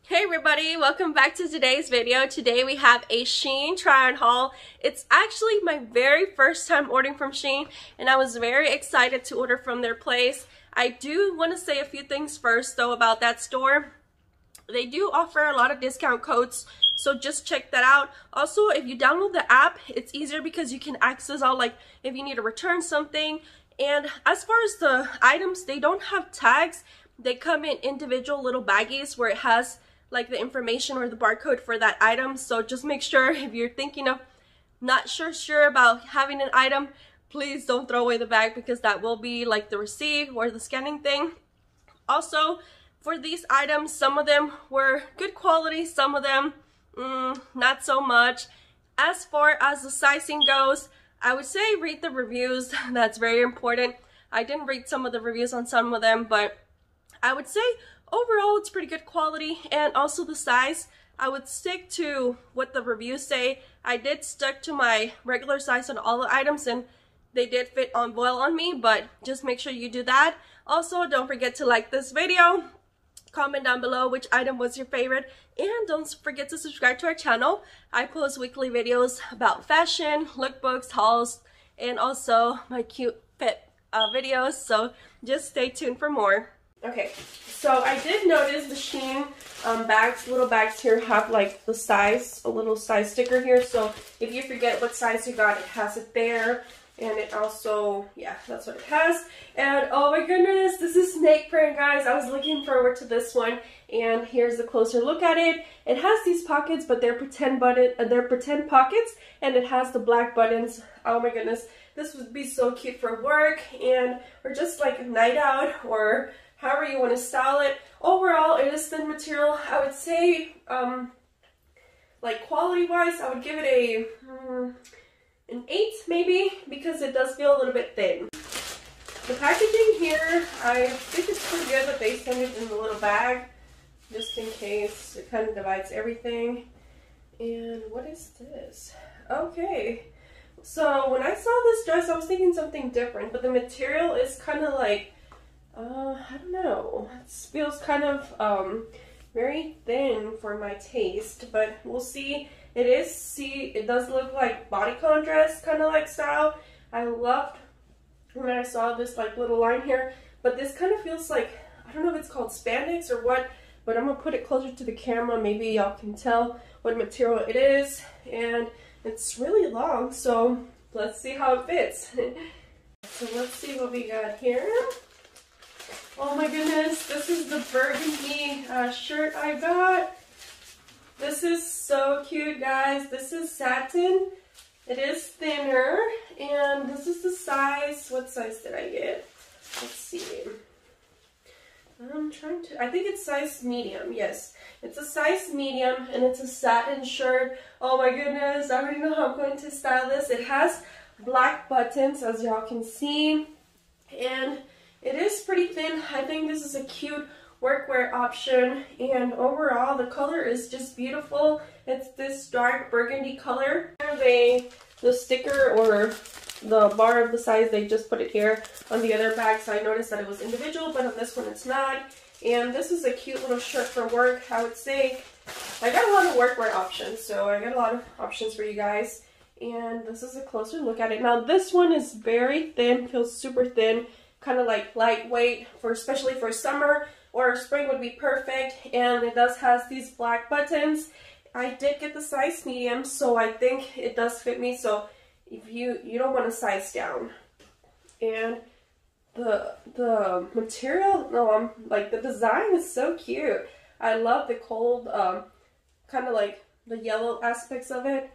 Hey everybody, welcome back to today's video. Today we have a Shein try on haul. It's actually my very first time ordering from Shein and I was very excited to order from their place. I do want to say a few things first though about that store. They do offer a lot of discount codes, so just check that out. Also, if you download the app, it's easier because you can access all, like if you need to return something. And as far as the items, they don't have tags. They come in individual little baggies where it has like the information or the barcode for that item. So just make sure if you're thinking of not sure about having an item, please don't throw away the bag because that will be like the receipt or the scanning thing. Also, for these items, some of them were good quality, some of them not so much. As far as the sizing goes, I would say read the reviews. That's very important. I didn't read some of the reviews on some of them, but I would say overall it's pretty good quality. And also the size, I would stick to what the reviews say. I did stick to my regular size on all the items and they did fit on well on me, but just make sure you do that. Also, don't forget to like this video, comment down below which item was your favorite, and don't forget to subscribe to our channel. I post weekly videos about fashion, lookbooks, hauls, and also my cute fit videos, so just stay tuned for more. Okay, so I did notice the Shein bags, little bags here have like the size, a little size sticker here, so if you forget what size you got, it has it there. And it also, yeah, that's what it has. And oh my goodness, this is Snakeprint, guys. I was looking forward to this one. And here's a closer look at it. It has these pockets, but they're pretend pockets, and it has the black buttons. Oh my goodness, this would be so cute for work and or just like a night out or however you want to style it. Overall, it is thin material. I would say, like quality-wise, I would give it an 8 maybe, because it does feel a little bit thin. The packaging here, I think it's pretty good that they send it in the little bag, just in case. It kind of divides everything. And what is this? Okay, so when I saw this dress, I was thinking something different, but the material is kind of like, I don't know, it feels kind of very thin for my taste, but we'll see. It does look like bodycon dress kind of like style. I loved when I saw this like little line here, but this kind of feels like, I don't know if it's called spandex or what, but I'm gonna put it closer to the camera. Maybe y'all can tell what material it is, and it's really long, so let's see how it fits. So let's see what we got here. Oh my goodness, this is the burgundy shirt I got. This is so cute, guys. This is satin. It is thinner, and this is the size. What size did I get? Let's see. I think it's size medium. Yes, it's a size medium, and it's a satin shirt. Oh my goodness, I already know how I'm going to style this. It has black buttons, as y'all can see, and it is pretty thin. I think this is a cute workwear option, and overall the color is just beautiful. It's this dark burgundy color. The sticker or the bar of the size, they just put it here on the other bag, so I noticed that it was individual, but on this one it's not. And this is a cute little shirt for work. I would say I got a lot of workwear options, so I got a lot of options for you guys. And this is a closer look at it. Now this one is very thin, feels super thin, kind of like lightweight, especially for summer or spring would be perfect. And it does has these black buttons. I did get the size medium, so I think it does fit me. So if you don't want to size down. And the material, like the design is so cute. I love the cold, kind of like the yellow aspects of it.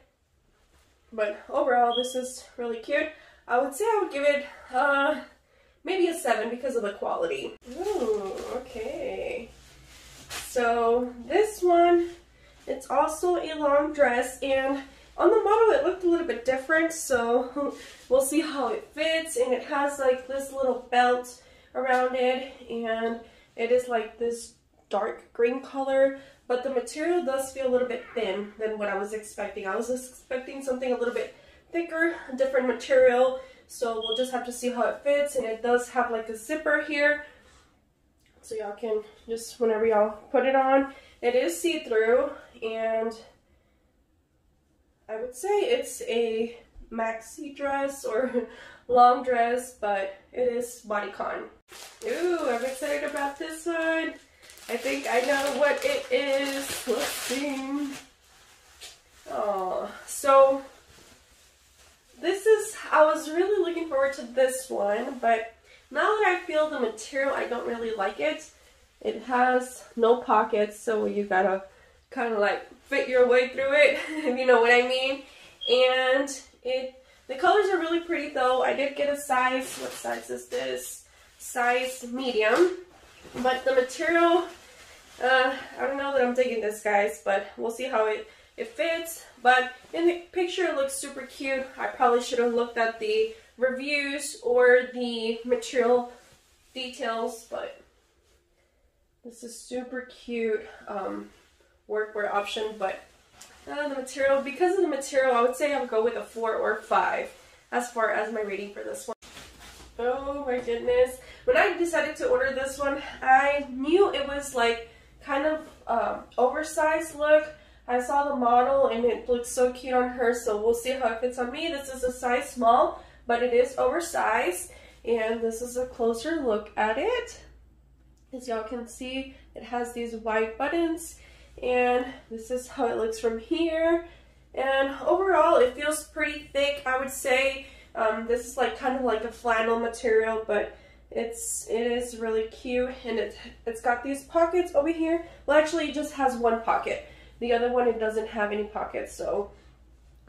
But overall, this is really cute. I would say I would give it maybe a 7 because of the quality. Ooh, okay. So this one, it's also a long dress, and on the model it looked a little bit different, so we'll see how it fits. And it has like this little belt around it, and it is like this dark green color, but the material does feel a little bit thin than what I was expecting. I was expecting something a little bit thicker, a different material. So we'll just have to see how it fits. And it does have like a zipper here, so y'all can just, whenever y'all put it on, It is see-through, and I would say it's a maxi dress or long dress, but it is bodycon. Ooh, I'm excited about this one. I think I know what it is. Let's see. Oh, so this is, I was really looking forward to this one, but now that I feel the material, I don't really like it. It has no pockets, so you gotta kind of like fit your way through it, if you know what I mean. And the colors are really pretty though. I did get a size, what size is this? Size medium. But the material, I don't know that I'm digging this, guys, but we'll see how it fits. But in the picture it looks super cute. I probably should have looked at the reviews or the material details, but this is super cute workwear option. But the material, because of the material, I would say I would go with a 4 or 5 as far as my rating for this one. Oh my goodness. When I decided to order this one, I knew it was like kind of oversized look. I saw the model and it looks so cute on her, so we'll see how it fits on me. This is a size small, but it is oversized, and this is a closer look at it. As y'all can see, it has these white buttons, and this is how it looks from here. And overall, it feels pretty thick. I would say this is like kind of like a flannel material, but it is really cute, and it's got these pockets over here. Well, actually, it just has one pocket. The other one, it doesn't have any pockets, so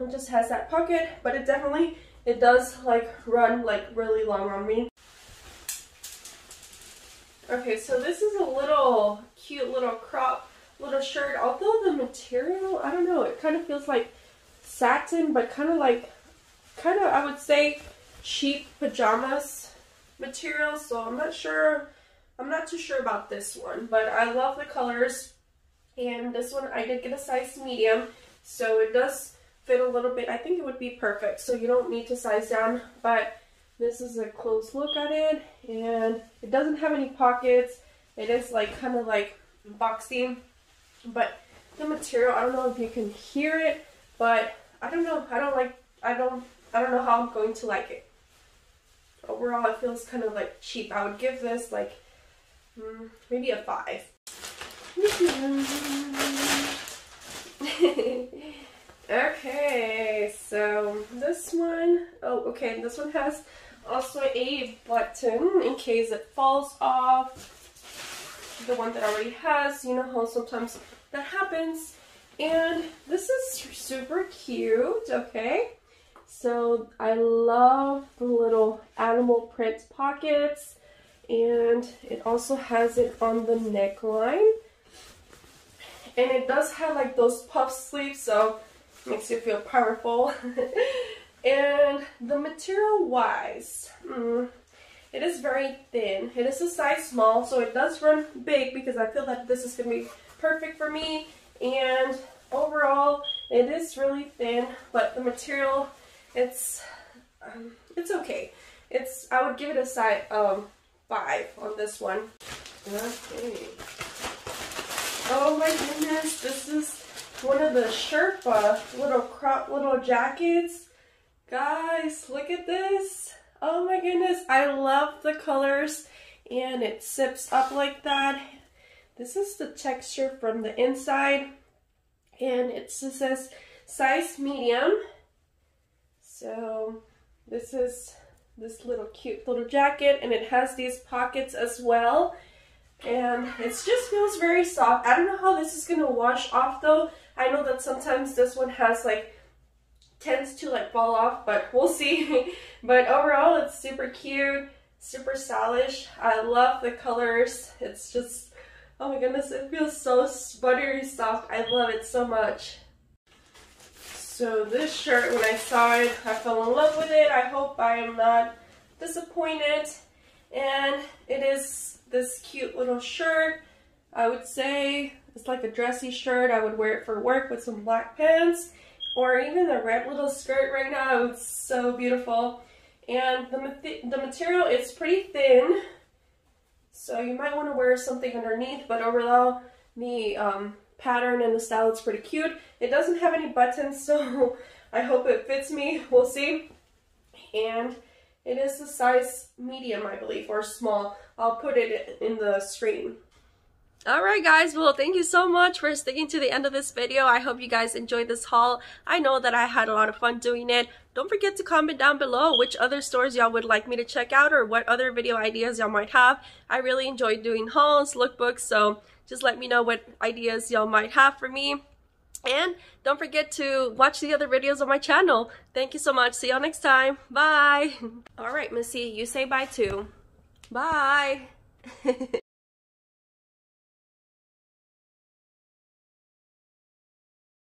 it just has that pocket, but it does like run like really long on me. Okay, so this is a little cute little crop little shirt. Although the material, I don't know, it kind of feels like satin, but kind of I would say cheap pajamas material. So I'm not too sure about this one, but I love the colors. And this one I did get a size medium, so it does fit a little bit. I think it would be perfect, so you don't need to size down. But this is a close look at it, and it doesn't have any pockets. It is like kind of like boxy, but the material, I don't know if you can hear it, but I don't know. I don't know how I'm going to like it. Overall, it feels kind of like cheap. I would give this like maybe a 5. Okay, so this one, this one has also a button in case it falls off. The one that already has, you know how sometimes that happens. And this is super cute, okay? So I love the little animal print pockets, and it also has it on the neckline. And it does have like those puff sleeves, so it makes you feel powerful. And the material wise, it is very thin. It is a size small, so it does run big because I feel that this is going to be perfect for me. And overall, it is really thin, but the material, it's okay. I would give it a size 5 on this one. Okay. Oh my goodness, this is one of the Sherpa little jackets. Guys, look at this. Oh my goodness, I love the colors, and it zips up like that. This is the texture from the inside, and it just says size medium. So this is this little cute little jacket, and it has these pockets as well. And it just feels very soft. I don't know how this is going to wash off though. I know that sometimes this one has like, tends to like fall off, but we'll see. But overall, it's super cute, super stylish. I love the colors. It's just, oh my goodness, it feels so buttery soft. I love it so much. So this shirt, when I saw it, I fell in love with it. I hope I am not disappointed. And it is this cute little shirt. I would say it's like a dressy shirt. I would wear it for work with some black pants, or even a red little skirt right now. It's so beautiful. And the material is pretty thin, so you might want to wear something underneath, but overall the pattern and the style. It's pretty cute. It doesn't have any buttons, so I hope it fits me. We'll see. And it is a size medium, I believe, or small. I'll put it in the screen. Alright guys, well thank you so much for sticking to the end of this video. I hope you guys enjoyed this haul. I know that I had a lot of fun doing it. Don't forget to comment down below which other stores y'all would like me to check out or what other video ideas y'all might have. I really enjoyed doing hauls, lookbooks, so just let me know what ideas y'all might have for me. And don't forget to watch the other videos on my channel. Thank you so much. See y'all next time. Bye. Alright, Missy, you say bye too. Bye.